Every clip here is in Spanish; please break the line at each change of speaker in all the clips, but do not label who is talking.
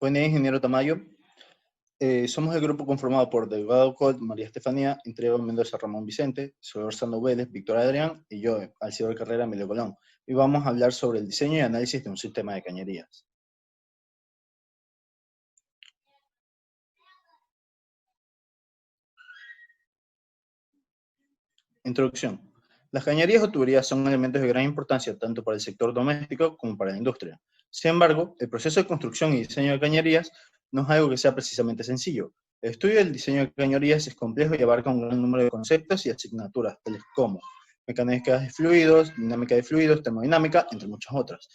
Buen día, ingeniero Tamayo. Somos el grupo conformado por Delgado Colt, María Estefanía, Intrigo Mendoza, Ramón Vicente, Solorzano Vélez, Víctor Adrián y yo, Alcido Carrera, Emilio Colón. Y vamos a hablar sobre el diseño y análisis de un sistema de cañerías. Introducción. Las cañerías o tuberías son elementos de gran importancia tanto para el sector doméstico como para la industria. Sin embargo, el proceso de construcción y diseño de cañerías no es algo que sea precisamente sencillo. El estudio del diseño de cañerías es complejo y abarca un gran número de conceptos y asignaturas, tales como mecánica de fluidos, dinámica de fluidos, termodinámica, entre muchas otras.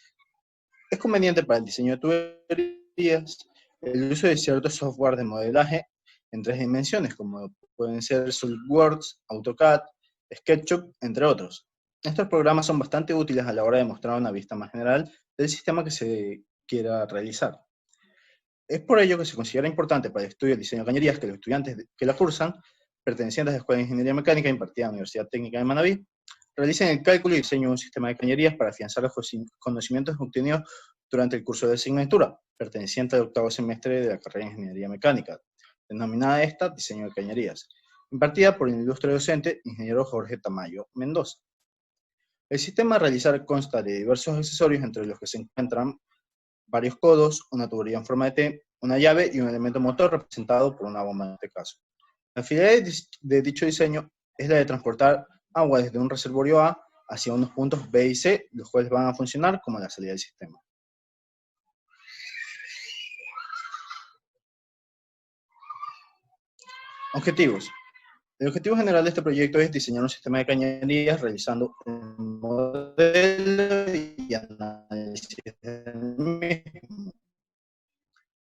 Es conveniente para el diseño de tuberías el uso de ciertos software de modelaje en 3 dimensiones, como pueden ser SolidWorks, AutoCAD, SketchUp, entre otros. Estos programas son bastante útiles a la hora de mostrar una vista más general del sistema que se quiera realizar. Es por ello que se considera importante para el estudio del diseño de cañerías que los estudiantes que la cursan, pertenecientes a la Escuela de Ingeniería Mecánica impartida en la Universidad Técnica de Manabí, realicen el cálculo y diseño de un sistema de cañerías para afianzar los conocimientos obtenidos durante el curso de asignatura, perteneciente al octavo semestre de la carrera de Ingeniería Mecánica, denominada esta Diseño de Cañerías, impartida por el ilustre docente, ingeniero Jorge Tamayo Mendoza. El sistema a realizar consta de diversos accesorios entre los que se encuentran varios codos, una tubería en forma de T, una llave y un elemento motor representado por una bomba en este caso. La finalidad de dicho diseño es la de transportar agua desde un reservorio A hacia unos puntos B y C, los cuales van a funcionar como la salida del sistema. Objetivos. El objetivo general de este proyecto es diseñar un sistema de cañerías realizando un modelo y análisis del mismo.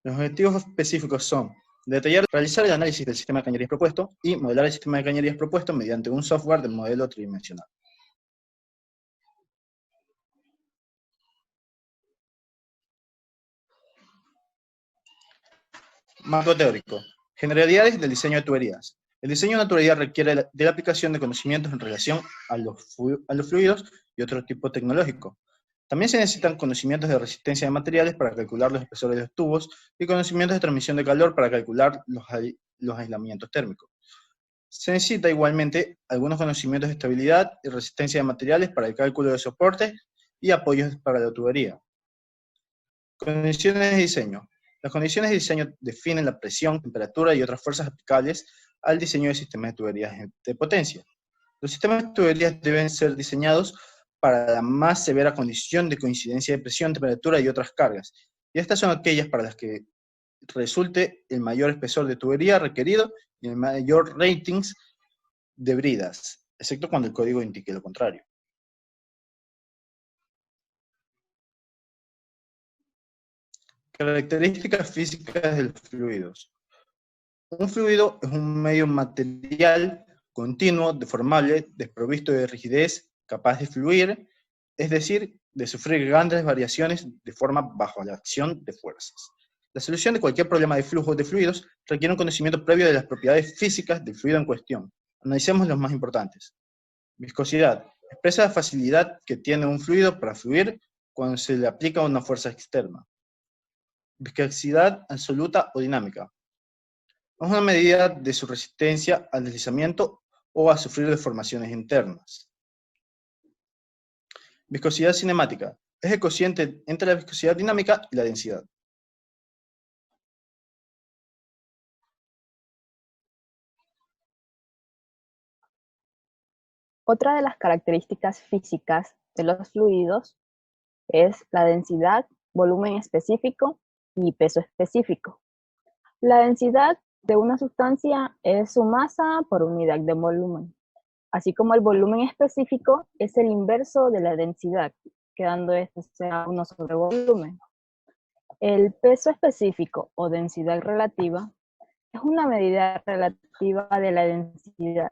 Los objetivos específicos son detallar, realizar el análisis del sistema de cañerías propuesto y modelar el sistema de cañerías propuesto mediante un software de modelo tridimensional. Marco teórico. Generalidades del diseño de tuberías. El diseño de una tubería requiere de la aplicación de conocimientos en relación a los fluidos y otro tipo tecnológico. También se necesitan conocimientos de resistencia de materiales para calcular los espesores de los tubos y conocimientos de transmisión de calor para calcular los aislamientos térmicos. Se necesita igualmente algunos conocimientos de estabilidad y resistencia de materiales para el cálculo de soportes y apoyos para la tubería. Condiciones de diseño. Las condiciones de diseño definen la presión, temperatura y otras fuerzas aplicables al diseño de sistemas de tuberías de potencia. Los sistemas de tuberías deben ser diseñados para la más severa condición de coincidencia de presión, temperatura y otras cargas. Y estas son aquellas para las que resulte el mayor espesor de tubería requerido y el mayor ratings de bridas, excepto cuando el código indique lo contrario. Características físicas de los fluidos. Un fluido es un medio material continuo, deformable, desprovisto de rigidez, capaz de fluir, es decir, de sufrir grandes variaciones de forma bajo la acción de fuerzas. La solución de cualquier problema de flujo de fluidos requiere un conocimiento previo de las propiedades físicas del fluido en cuestión. Analicemos los más importantes. Viscosidad. Expresa la facilidad que tiene un fluido para fluir cuando se le aplica una fuerza externa. Viscosidad absoluta o dinámica. Es una medida de su resistencia al deslizamiento o a sufrir deformaciones internas. Viscosidad cinemática. Es el cociente entre la viscosidad dinámica y la densidad.
Otra de las características físicas de los fluidos es la densidad, volumen específico y peso específico. La densidad de una sustancia es su masa por unidad de volumen, así como el volumen específico es el inverso de la densidad, quedando este sea 1 sobre volumen. El peso específico o densidad relativa es una medida relativa de la densidad.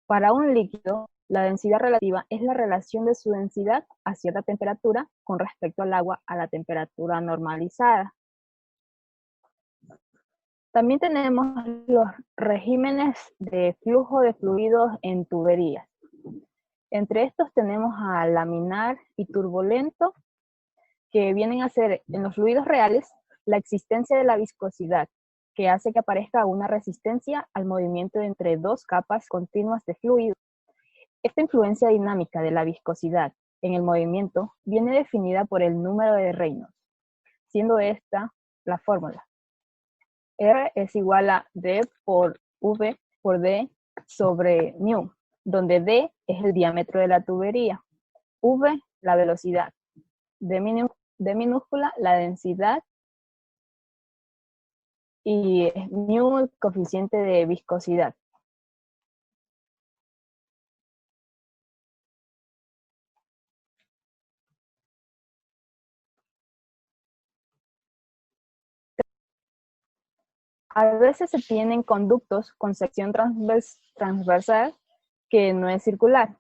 Para un líquido, la densidad relativa es la relación de su densidad a cierta temperatura con respecto al agua a la temperatura normalizada. También tenemos los regímenes de flujo de fluidos en tuberías. Entre estos tenemos a laminar y turbulento, que vienen a ser en los fluidos reales la existencia de la viscosidad, que hace que aparezca una resistencia al movimiento entre dos capas continuas de fluido. Esta influencia dinámica de la viscosidad en el movimiento viene definida por el número de Reynolds, siendo esta la fórmula. R es igual a D por V por D sobre mu, donde D es el diámetro de la tubería, V la velocidad, D minúscula la densidad y mu el coeficiente de viscosidad. A veces se tienen conductos con sección transversal que no es circular.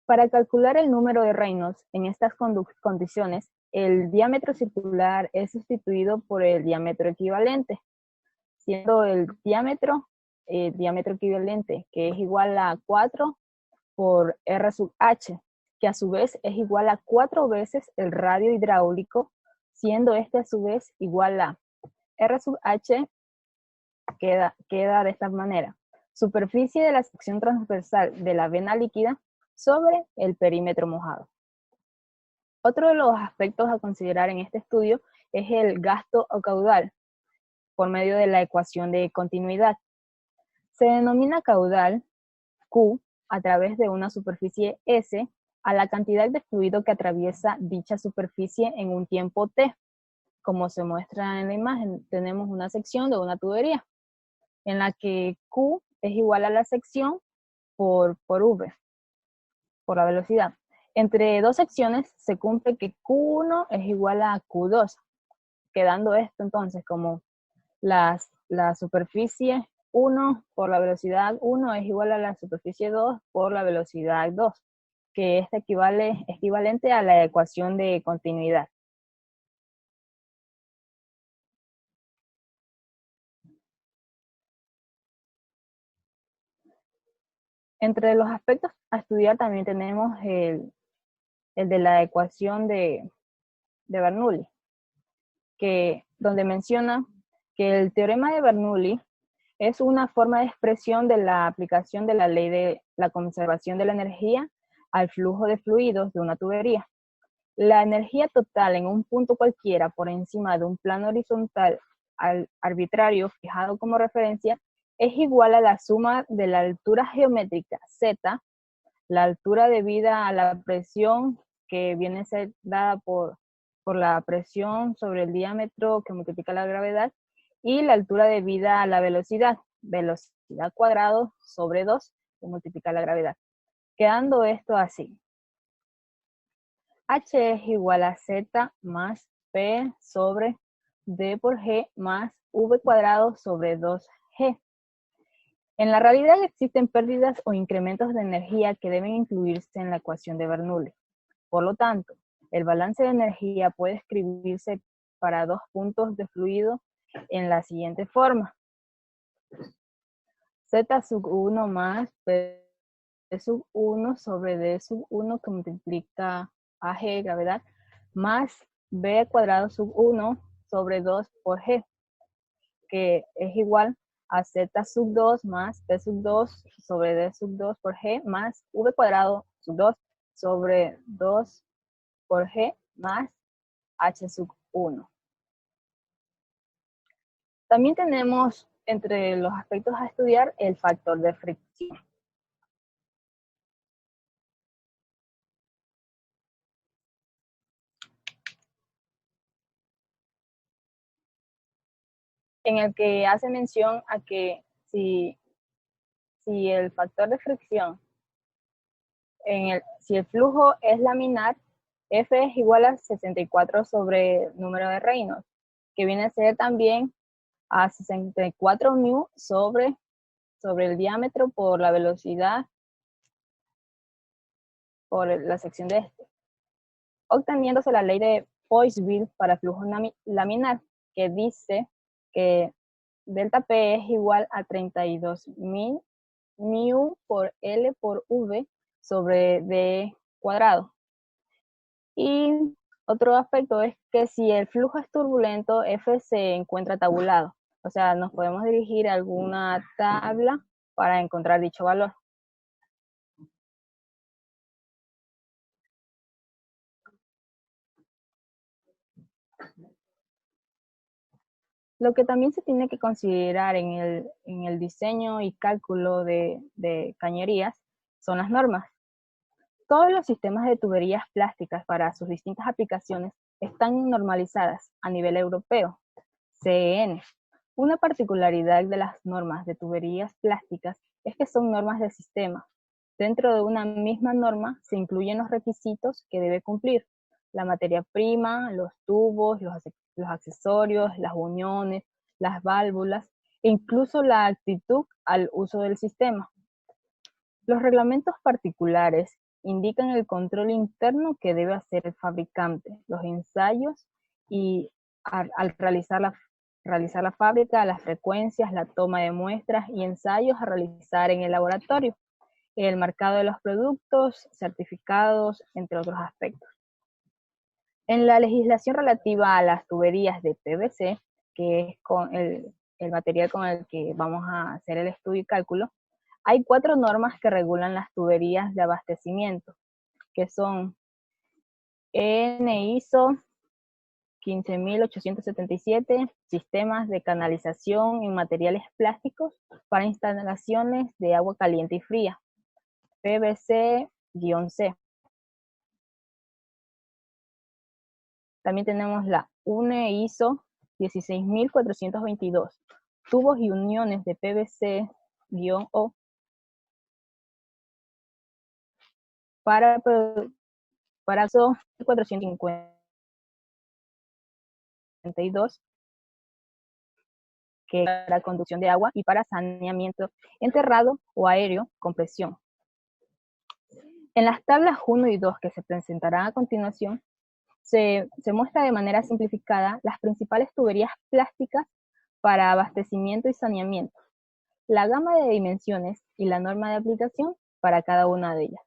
Para calcular el número de Reynolds en estas condiciones, el diámetro circular es sustituido por el diámetro equivalente, siendo el diámetro equivalente, que es igual a 4 por R sub H, que a su vez es igual a 4 veces el radio hidráulico, siendo este a su vez igual a R sub H, queda de esta manera: superficie de la sección transversal de la vena líquida sobre el perímetro mojado. Otro de los aspectos a considerar en este estudio es el gasto o caudal, por medio de la ecuación de continuidad. Se denomina caudal Q a través de una superficie S a la cantidad de fluido que atraviesa dicha superficie en un tiempo T. Como se muestra en la imagen, tenemos una sección de una tubería, en la que Q es igual a la sección por V, por la velocidad. Entre dos secciones se cumple que Q1 es igual a Q2, quedando esto entonces como la superficie 1 por la velocidad 1 es igual a la superficie 2 por la velocidad 2, que es equivalente a la ecuación de continuidad. Entre los aspectos a estudiar también tenemos el de la ecuación de Bernoulli, donde menciona que el teorema de Bernoulli es una forma de expresión de la aplicación de la ley de la conservación de la energía al flujo de fluidos de una tubería. La energía total en un punto cualquiera por encima de un plano horizontal arbitrario fijado como referencia es igual a la suma de la altura geométrica Z, la altura debida a la presión que viene a ser dada por la presión sobre el diámetro que multiplica la gravedad, y la altura debida a la velocidad cuadrado sobre 2 que multiplica la gravedad. Quedando esto así: H es igual a Z más P sobre D por G más V cuadrado sobre 2G. En la realidad existen pérdidas o incrementos de energía que deben incluirse en la ecuación de Bernoulli. Por lo tanto, el balance de energía puede escribirse para dos puntos de fluido en la siguiente forma: Z sub 1 más P sub 1 sobre D sub 1 que multiplica AG, gravedad, más B cuadrado sub 1 sobre 2 por G, que es igual a Z sub 2 más P sub 2 sobre D sub 2 por G más V cuadrado sub 2 sobre 2 por G más H sub 1. También tenemos entre los aspectos a estudiar el factor de fricción. En el que hace mención a que si el factor de fricción, si el flujo es laminar, F es igual a 64 sobre número de Reynolds, que viene a ser también a 64 mu sobre el diámetro por la velocidad por la sección de este, obteniéndose la ley de Poiseville para flujo laminar, que dice que delta P es igual a 32.000 mu por L por V sobre D cuadrado. Y Otro aspecto es que si el flujo es turbulento, F se encuentra tabulado. O sea, nos podemos dirigir a alguna tabla para encontrar dicho valor. Lo que también se tiene que considerar en el diseño y cálculo de cañerías son las normas. Todos los sistemas de tuberías plásticas para sus distintas aplicaciones están normalizadas a nivel europeo, CEN. Una particularidad de las normas de tuberías plásticas es que son normas de sistema. Dentro de una misma norma se incluyen los requisitos que debe cumplir: la materia prima, los tubos, los accesorios, las uniones, las válvulas e incluso la actitud al uso del sistema. Los reglamentos particulares indican el control interno que debe hacer el fabricante, los ensayos y al realizar la fábrica, las frecuencias, la toma de muestras y ensayos a realizar en el laboratorio, el marcado de los productos, certificados, entre otros aspectos. En la legislación relativa a las tuberías de PVC, que es con el material con el que vamos a hacer el estudio y cálculo, hay 4 normas que regulan las tuberías de abastecimiento, que son ISO 15877, sistemas de canalización en materiales plásticos para instalaciones de agua caliente y fría, PVC-C. También tenemos la UNE ISO 16422, tubos y uniones de PVC-O para ISO 452, que es para conducción de agua y para saneamiento enterrado o aéreo con presión. En las tablas 1 y 2 que se presentarán a continuación, se muestra de manera simplificada las principales tuberías plásticas para abastecimiento y saneamiento, la gama de dimensiones y la norma de aplicación para cada una de ellas.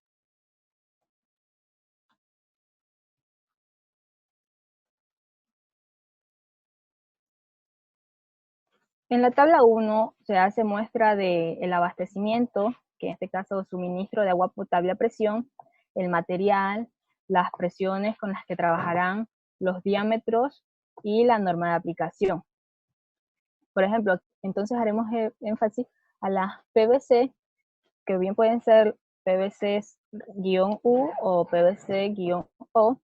En la tabla 1 se hace muestra del abastecimiento, que en este caso suministro de agua potable a presión, el material, las presiones con las que trabajarán, los diámetros y la norma de aplicación. Por ejemplo, entonces haremos énfasis a las PVC, que bien pueden ser PVC-U o PVC-O,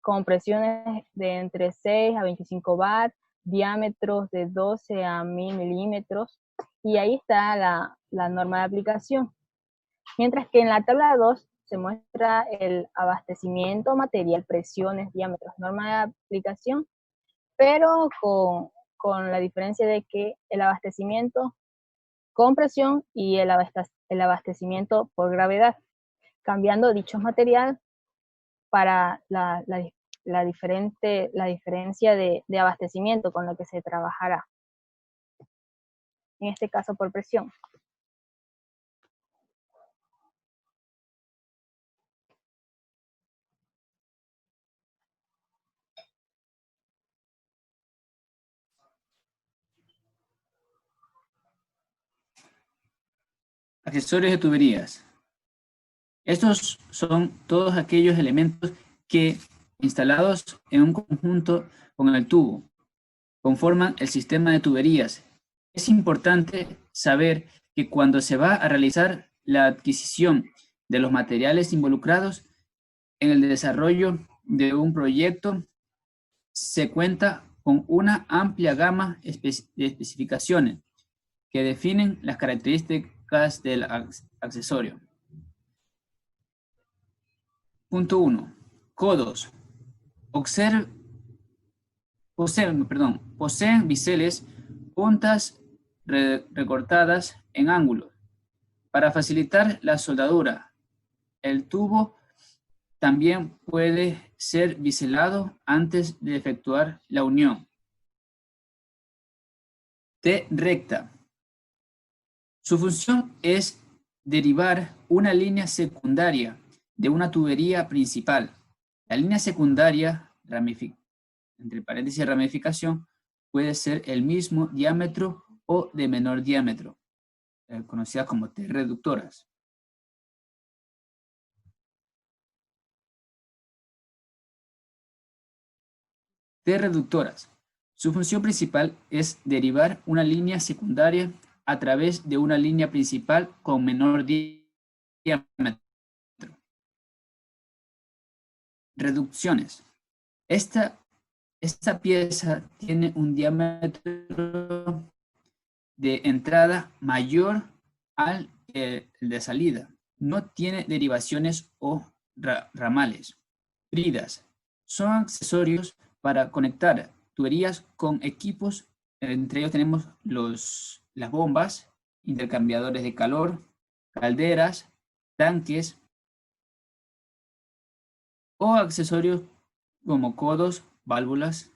con presiones de entre 6 a 25 bar, diámetros de 12 a 1000 milímetros, y ahí está la norma de aplicación. Mientras que en la tabla 2 se muestra el abastecimiento material, presiones, diámetros, norma de aplicación, pero con la diferencia de que el abastecimiento con presión y el abastecimiento por gravedad, cambiando dichos materiales para la diferencia de abastecimiento con lo que se trabajará, en este caso por presión.
Accesorios de tuberías. Estos son todos aquellos elementos que, instalados en un conjunto con el tubo, conforman el sistema de tuberías. Es importante saber que cuando se va a realizar la adquisición de los materiales involucrados en el desarrollo de un proyecto, se cuenta con una amplia gama de especificaciones que definen las características del accesorio. Punto 1. Codos. Poseen biseles, puntas recortadas en ángulo. Para facilitar la soldadura, el tubo también puede ser biselado antes de efectuar la unión. T recta. Su función es derivar una línea secundaria de una tubería principal. La línea secundaria entre paréntesis ramificación, puede ser el mismo diámetro o de menor diámetro, conocidas como T reductoras. T reductoras. Su función principal es derivar una línea secundaria a través de una línea principal con menor diámetro. Reducciones. Esta pieza tiene un diámetro de entrada mayor al de salida. No tiene derivaciones o ramales. Bridas. Son accesorios para conectar tuberías con equipos. Entre ellos tenemos las bombas, intercambiadores de calor, calderas, tanques o accesorios como codos, válvulas,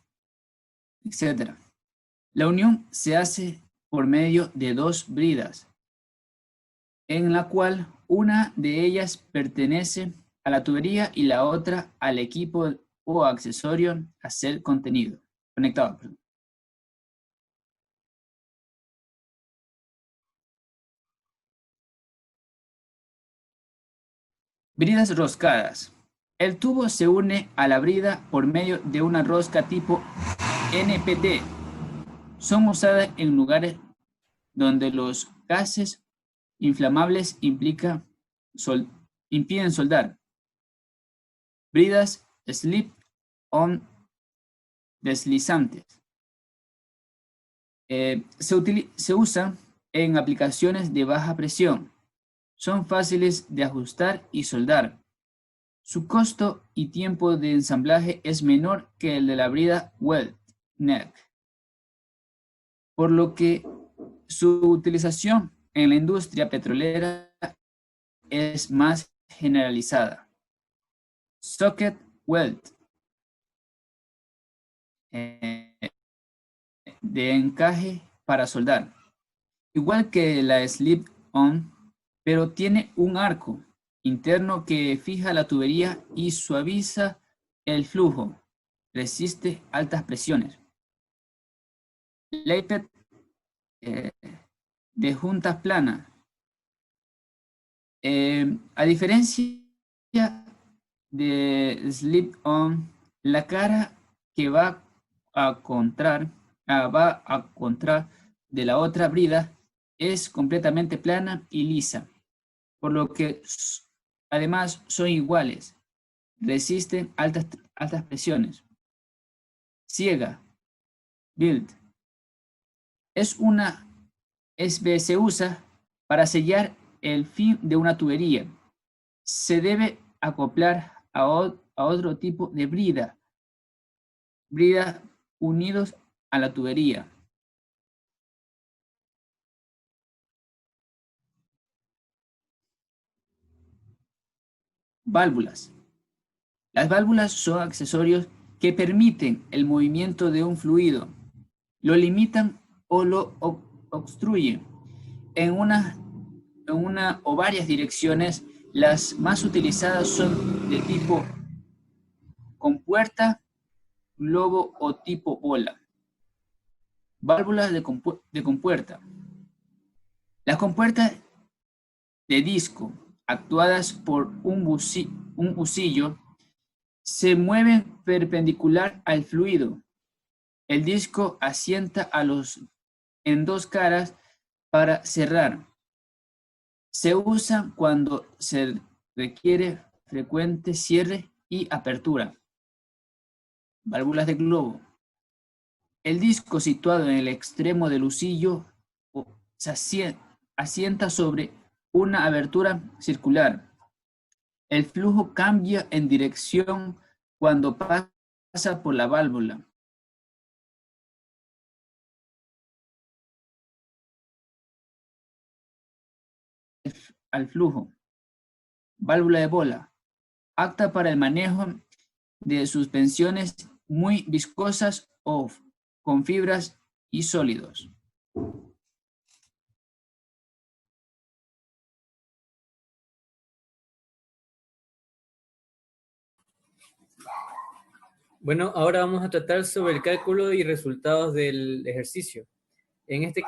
etc. La unión se hace por medio de dos bridas, en la cual una de ellas pertenece a la tubería y la otra al equipo o accesorio a ser conectado. Bridas roscadas. El tubo se une a la brida por medio de una rosca tipo NPT. Son usadas en lugares donde los gases inflamables impiden soldar. Bridas slip-on deslizantes. Se usan en aplicaciones de baja presión. Son fáciles de ajustar y soldar. Su costo y tiempo de ensamblaje es menor que el de la brida weld neck, por lo que su utilización en la industria petrolera es más generalizada. Socket weld de encaje para soldar, igual que la slip-on, pero tiene un arco interno que fija la tubería y suaviza el flujo. Resiste altas presiones. Lappet de juntas planas. A diferencia de slip-on, la cara que va a contrar de la otra brida es completamente plana y lisa, por lo que además son iguales, resisten altas presiones. Ciega, build, se usa para sellar el fin de una tubería. Se debe acoplar a otro tipo de brida unidos a la tubería. Válvulas. Las válvulas son accesorios que permiten el movimiento de un fluido, lo limitan o lo obstruyen en una o varias direcciones. Las más utilizadas son de tipo compuerta, globo o tipo bola. Válvulas de compuerta. Las compuertas de disco, actuadas por un bucillo, se mueven perpendicular al fluido. El disco asienta en dos caras para cerrar. Se usan cuando se requiere frecuente cierre y apertura. Válvulas de globo. El disco situado en el extremo del husillo se asienta sobre una abertura circular. El flujo cambia en dirección cuando pasa por la válvula. Al flujo. Válvula de bola. Apta para el manejo de suspensiones muy viscosas o con fibras y sólidos.
Bueno, ahora vamos a tratar sobre el cálculo y resultados del ejercicio. En este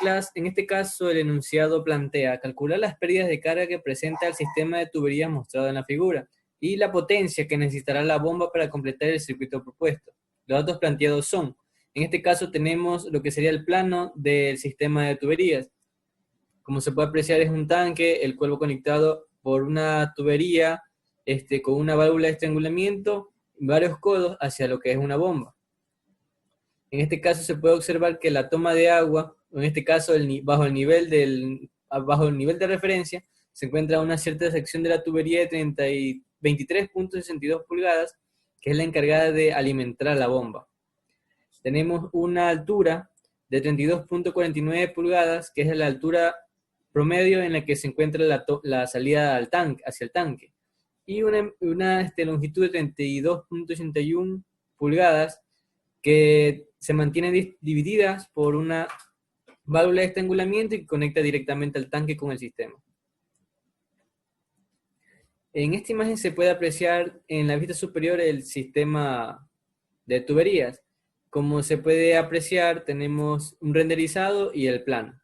caso, el enunciado plantea calcular las pérdidas de carga que presenta el sistema de tuberías mostrado en la figura y la potencia que necesitará la bomba para completar el circuito propuesto. Los datos planteados son, en este caso tenemos lo que sería el plano del sistema de tuberías. Como se puede apreciar, es un tanque, el cual va conectado por una tubería con una válvula de estrangulamiento, varios codos hacia lo que es una bomba. En este caso se puede observar que la toma de agua, en este caso bajo el nivel de referencia, se encuentra una cierta sección de la tubería de 23.62 pulgadas, que es la encargada de alimentar a la bomba. Tenemos una altura de 32.49 pulgadas, que es la altura promedio en la que se encuentra la salida hacia el tanque. Y una longitud de 32.81 pulgadas, que se mantienen divididas por una válvula de estrangulamiento y que conecta directamente al tanque con el sistema. En esta imagen se puede apreciar en la vista superior el sistema de tuberías. Como se puede apreciar, tenemos un renderizado y el plano.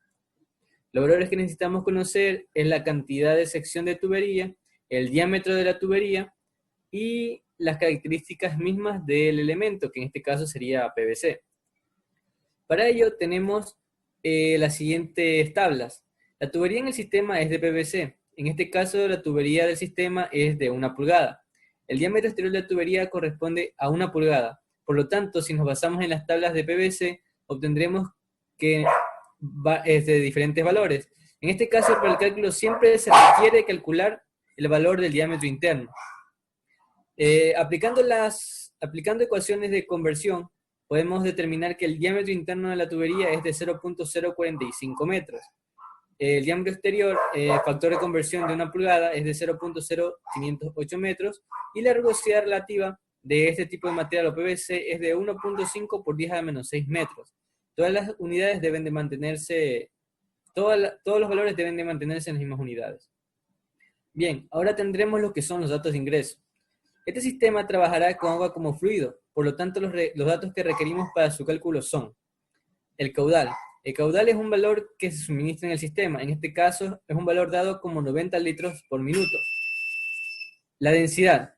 Los valores que necesitamos conocer es la cantidad de sección de tubería, el diámetro de la tubería y las características mismas del elemento, que en este caso sería PVC. Para ello tenemos las siguientes tablas. La tubería en el sistema es de PVC. En este caso la tubería del sistema es de 1 pulgada. El diámetro exterior de la tubería corresponde a 1 pulgada. Por lo tanto, si nos basamos en las tablas de PVC, obtendremos que es de diferentes valores. En este caso, para el cálculo siempre se requiere calcular el valor del diámetro interno. Aplicando ecuaciones de conversión, podemos determinar que el diámetro interno de la tubería es de 0.045 metros. El diámetro exterior, factor de conversión de 1 pulgada, es de 0.0508 metros, y la rugosidad relativa de este tipo de material o PVC es de 1.5 por 10 a la menos 6 metros. Todas las unidades deben de mantenerse, todos los valores deben de mantenerse en las mismas unidades. Bien, ahora tendremos lo que son los datos de ingreso. Este sistema trabajará con agua como fluido, por lo tanto los datos que requerimos para su cálculo son el caudal. El caudal es un valor que se suministra en el sistema, en este caso es un valor dado como 90 litros por minuto. La densidad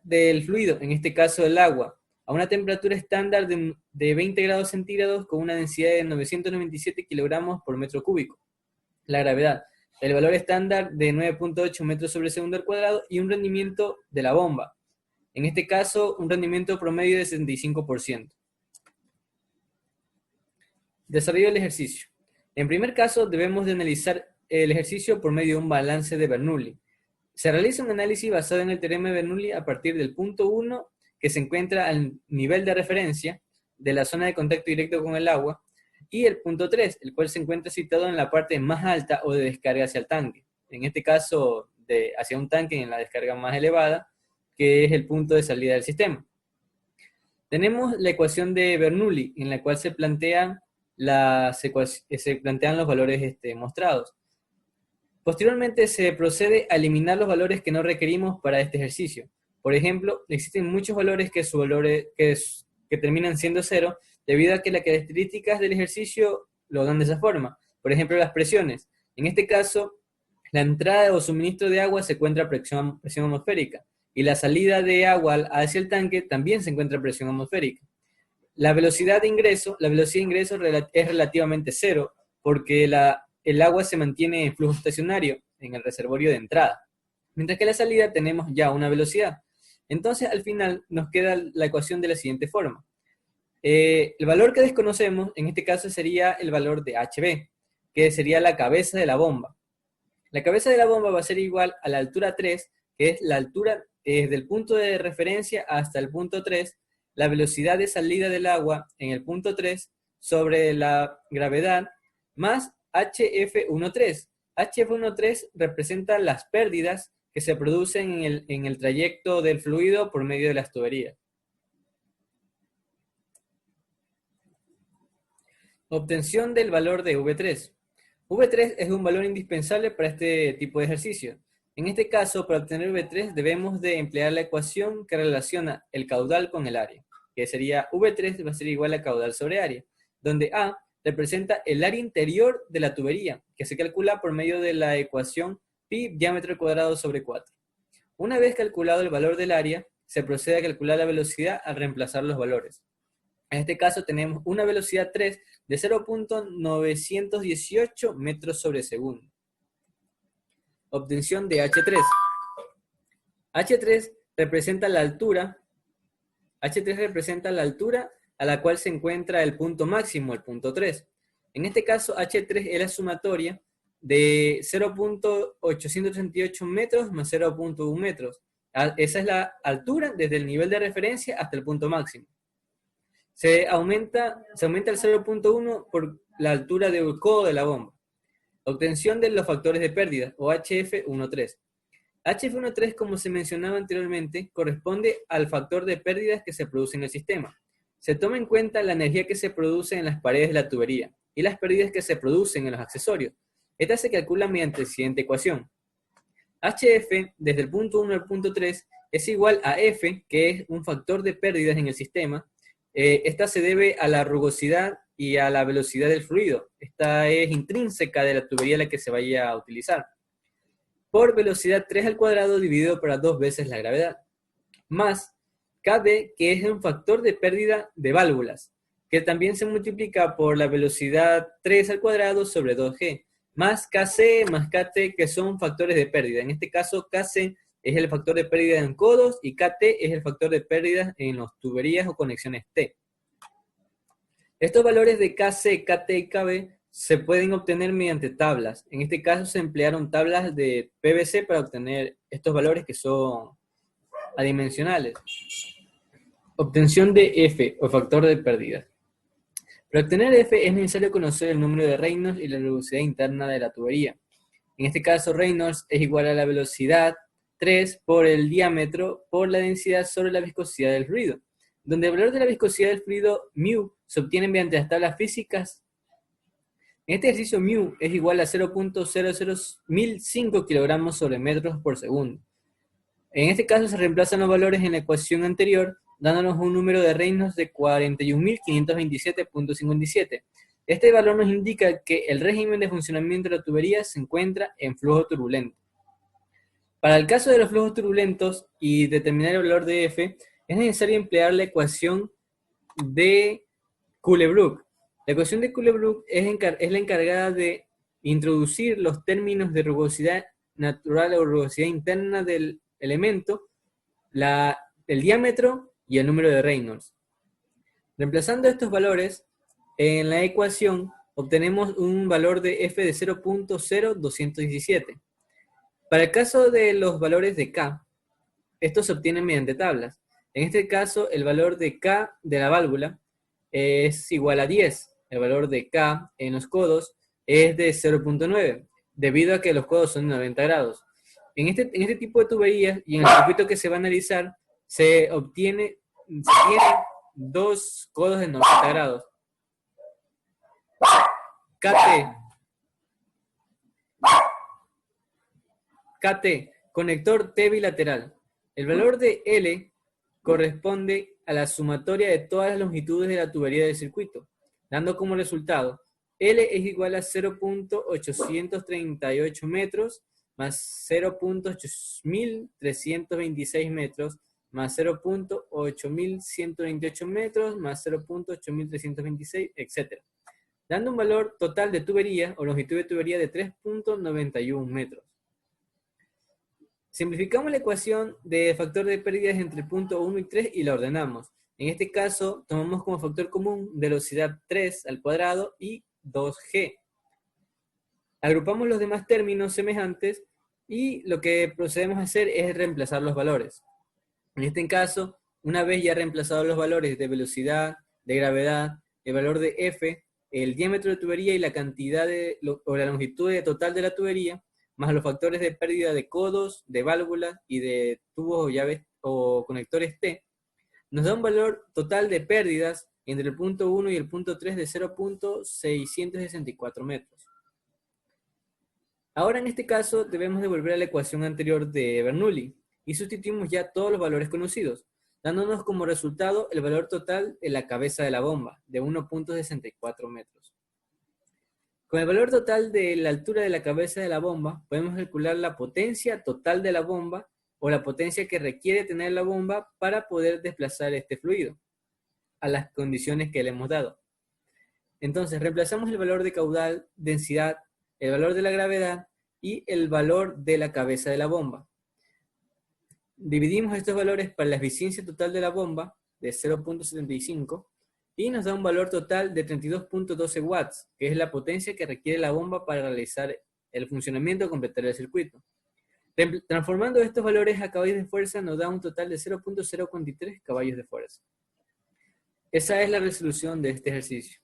del fluido, en este caso del agua, a una temperatura estándar de 20 grados centígrados con una densidad de 997 kilogramos por metro cúbico. La gravedad, el valor estándar de 9.8 metros sobre segundo al cuadrado y un rendimiento de la bomba. En este caso, un rendimiento promedio de 75%. Desarrollo del ejercicio. En primer caso, debemos de analizar el ejercicio por medio de un balance de Bernoulli. Se realiza un análisis basado en el teorema de Bernoulli a partir del punto 1, que se encuentra al nivel de referencia de la zona de contacto directo con el agua, y el punto 3, el cual se encuentra situado en la parte más alta o de descarga hacia el tanque. En este caso, hacia un tanque en la descarga más elevada, que es el punto de salida del sistema. Tenemos la ecuación de Bernoulli, en la cual se plantean los valores mostrados. Posteriormente se procede a eliminar los valores que no requerimos para este ejercicio. Por ejemplo, existen muchos valores que terminan siendo cero, debido a que las características del ejercicio lo dan de esa forma. Por ejemplo, las presiones. En este caso, la entrada o suministro de agua se encuentra a presión atmosférica, y la salida de agua hacia el tanque también se encuentra a presión atmosférica. La velocidad de ingreso es relativamente cero, porque el agua se mantiene en flujo estacionario en el reservorio de entrada, mientras que en la salida tenemos ya una velocidad. Entonces, al final, nos queda la ecuación de la siguiente forma. El valor que desconocemos, en este caso, sería el valor de HB, que sería la cabeza de la bomba. La cabeza de la bomba va a ser igual a la altura 3, que es la altura desde el punto de referencia hasta el punto 3, la velocidad de salida del agua en el punto 3 sobre la gravedad, más HF13. HF13 representa las pérdidas que se producen en el trayecto del fluido por medio de las tuberías. Obtención del valor de V3. V3 es un valor indispensable para este tipo de ejercicio. En este caso, para obtener V3 debemos de emplear la ecuación que relaciona el caudal con el área, que sería V3 va a ser igual a caudal sobre área, donde A representa el área interior de la tubería, que se calcula por medio de la ecuación pi diámetro al cuadrado sobre 4. Una vez calculado el valor del área, se procede a calcular la velocidad al reemplazar los valores. En este caso tenemos una velocidad 3 de 0.918 metros sobre segundo. Obtención de H3. H3 representa la altura a la cual se encuentra el punto máximo, el punto 3. En este caso, H3 es la sumatoria de 0.838 metros más 0.1 metros. Esa es la altura desde el nivel de referencia hasta el punto máximo. Se aumenta el 0.1 por la altura del codo de la bomba. Obtención de los factores de pérdida, o HF13. HF13, como se mencionaba anteriormente, corresponde al factor de pérdidas que se produce en el sistema. Se toma en cuenta la energía que se produce en las paredes de la tubería y las pérdidas que se producen en los accesorios. Esta se calcula mediante la siguiente ecuación. HF, desde el punto 1 al punto 3, es igual a F, que es un factor de pérdidas en el sistema. Esta se debe a la rugosidad y a la velocidad del fluido. Esta es intrínseca de la tubería la que se vaya a utilizar. Por velocidad 3 al cuadrado dividido por 2 veces la gravedad. Más KB, que es un factor de pérdida de válvulas, que también se multiplica por la velocidad 3 al cuadrado sobre 2G. Más KC más KT, que son factores de pérdida. En este caso, KC es el factor de pérdida en codos y KT es el factor de pérdida en las tuberías o conexiones T. Estos valores de KC, KT y KB se pueden obtener mediante tablas. En este caso se emplearon tablas de PVC para obtener estos valores que son adimensionales. Obtención de F, o factor de pérdida. Para obtener F es necesario conocer el número de Reynolds y la velocidad interna de la tubería. En este caso, Reynolds es igual a la velocidad 3 por el diámetro por la densidad sobre la viscosidad del fluido, donde el valor de la viscosidad del fluido, μ, se obtiene mediante las tablas físicas. En este ejercicio, μ es igual a 0.00005 kilogramos sobre metros por segundo. En este caso se reemplazan los valores en la ecuación anterior, dándonos un número de Reynolds de 41.527.57. Este valor nos indica que el régimen de funcionamiento de la tubería se encuentra en flujo turbulento. Para el caso de los flujos turbulentos y determinar el valor de F, es necesario emplear la ecuación de Cooley-Brooke. La ecuación de Cooley-Brooke es la encargada de introducir los términos de rugosidad natural o rugosidad interna del elemento, el diámetro y el número de Reynolds. Reemplazando estos valores, en la ecuación obtenemos un valor de F de 0.0217. Para el caso de los valores de K, estos se obtienen mediante tablas. En este caso, el valor de K de la válvula es igual a 10. El valor de K en los codos es de 0.9, debido a que los codos son de 90 grados. En este tipo de tuberías y en el circuito que se va a analizar, se tienen dos codos de 90 grados. KT, conector T bilateral. El valor de L corresponde a la sumatoria de todas las longitudes de la tubería del circuito, dando como resultado L es igual a 0.838 metros más 0.8326 metros más 0.8128 metros más 0.8326, etc. Dando un valor total de tubería o longitud de tubería de 3.91 metros. Simplificamos la ecuación de factor de pérdidas entre el punto 1 y 3 y la ordenamos. En este caso, tomamos como factor común velocidad 3 al cuadrado y 2G. Agrupamos los demás términos semejantes y lo que procedemos a hacer es reemplazar los valores. En este caso, una vez ya reemplazados los valores de velocidad, de gravedad, el valor de F, el diámetro de tubería y la cantidad o la longitud total de la tubería, más los factores de pérdida de codos, de válvulas y de tubos o llaves o conectores T, nos da un valor total de pérdidas entre el punto 1 y el punto 3 de 0.664 metros. Ahora en este caso debemos devolver a la ecuación anterior de Bernoulli y sustituimos ya todos los valores conocidos, dándonos como resultado el valor total de la cabeza de la bomba, de 1.64 metros. Con el valor total de la altura de la cabeza de la bomba, podemos calcular la potencia total de la bomba o la potencia que requiere tener la bomba para poder desplazar este fluido a las condiciones que le hemos dado. Entonces, reemplazamos el valor de caudal, densidad, el valor de la gravedad y el valor de la cabeza de la bomba. Dividimos estos valores para la eficiencia total de la bomba de 0.75 y nos da un valor total de 32.12 watts, que es la potencia que requiere la bomba para realizar el funcionamiento completo del circuito. Transformando estos valores a caballos de fuerza nos da un total de 0.043 caballos de fuerza. Esa es la resolución de este ejercicio.